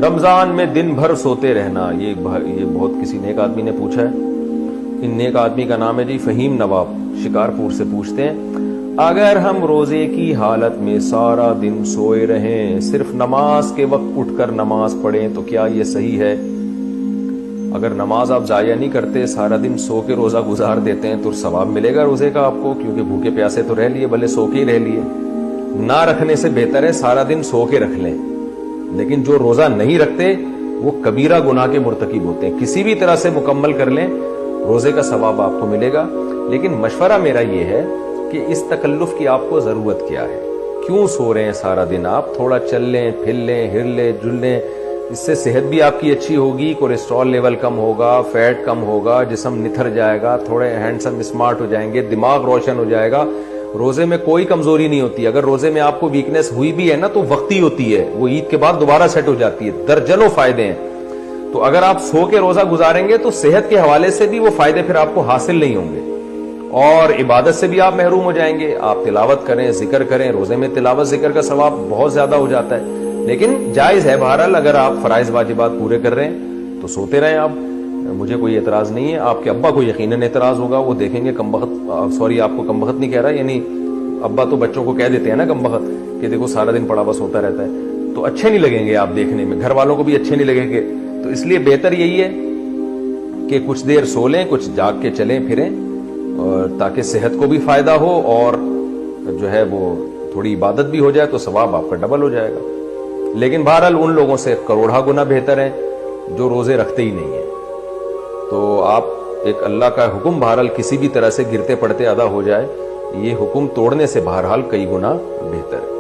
رمضان میں دن بھر سوتے رہنا، یہ بہت کسی نیک آدمی نے پوچھا ہے. ان نیک آدمی کا نام ہے جی فہیم نواب، شکارپور سے پوچھتے ہیں اگر ہم روزے کی حالت میں سارا دن سوئے رہیں، صرف نماز کے وقت اٹھ کر نماز پڑھیں تو کیا یہ صحیح ہے؟ اگر نماز آپ ضائع نہیں کرتے، سارا دن سو کے روزہ گزار دیتے ہیں تو ثواب ملے گا روزے کا آپ کو، کیونکہ بھوکے پیاسے تو رہ لیے، بھلے سو کے ہی رہ لیے. نہ رکھنے سے بہتر ہے سارا دن سو کے رکھ لیں. لیکن جو روزہ نہیں رکھتے وہ کبیرہ گناہ کے مرتکب ہوتے ہیں. کسی بھی طرح سے مکمل کر لیں، روزے کا ثواب آپ کو ملے گا. لیکن مشورہ میرا یہ ہے کہ اس تکلف کی آپ کو ضرورت کیا ہے؟ کیوں سو رہے ہیں سارا دن؟ آپ تھوڑا چل لیں، پھر لیں، ہر لیں، جل لیں. اس سے صحت بھی آپ کی اچھی ہوگی، کولیسٹرول لیول کم ہوگا، فیٹ کم ہوگا، جسم نتھر جائے گا، تھوڑے ہینڈسم اسمارٹ ہو جائیں گے، دماغ روشن ہو جائے گا. روزے میں کوئی کمزوری نہیں ہوتی. اگر روزے میں آپ کو ویکنیس ہوئی بھی ہے نا تو وقتی ہوتی ہے، وہ عید کے بعد دوبارہ سیٹ ہو جاتی ہے. درجنوں فائدے ہیں. تو اگر آپ سو کے روزہ گزاریں گے تو صحت کے حوالے سے بھی وہ فائدے پھر آپ کو حاصل نہیں ہوں گے، اور عبادت سے بھی آپ محروم ہو جائیں گے. آپ تلاوت کریں، ذکر کریں. روزے میں تلاوت ذکر کا ثواب بہت زیادہ ہو جاتا ہے. لیکن جائز ہے بہرحال، اگر آپ فرائض واجبات پورے کر رہے ہیں تو سوتے رہیں آپ، مجھے کوئی اعتراض نہیں ہے. آپ کے ابا کو یقیناً اعتراض ہوگا، وہ دیکھیں گے آپ کو کم بخت نہیں کہہ رہا، یعنی ابا تو بچوں کو کہہ دیتے ہیں نا کم بخت، کہ دیکھو سارا دن پڑا بس ہوتا رہتا ہے، تو اچھے نہیں لگیں گے آپ دیکھنے میں، گھر والوں کو بھی اچھے نہیں لگیں گے. تو اس لیے بہتر یہی ہے کہ کچھ دیر سو لیں، کچھ جاگ کے چلیں پھریں، اور تاکہ صحت کو بھی فائدہ ہو اور جو ہے وہ تھوڑی عبادت بھی ہو جائے تو ثواب آپ کا ڈبل ہو جائے گا. لیکن بہرحال ان لوگوں سے کروڑا گنا بہتر ہیں جو روزے رکھتے ہی نہیں ہیں. تو آپ ایک اللہ کا حکم بہرحال کسی بھی طرح سے گرتے پڑتے ادا ہو جائے، یہ حکم توڑنے سے بہرحال کئی گنا بہتر ہے.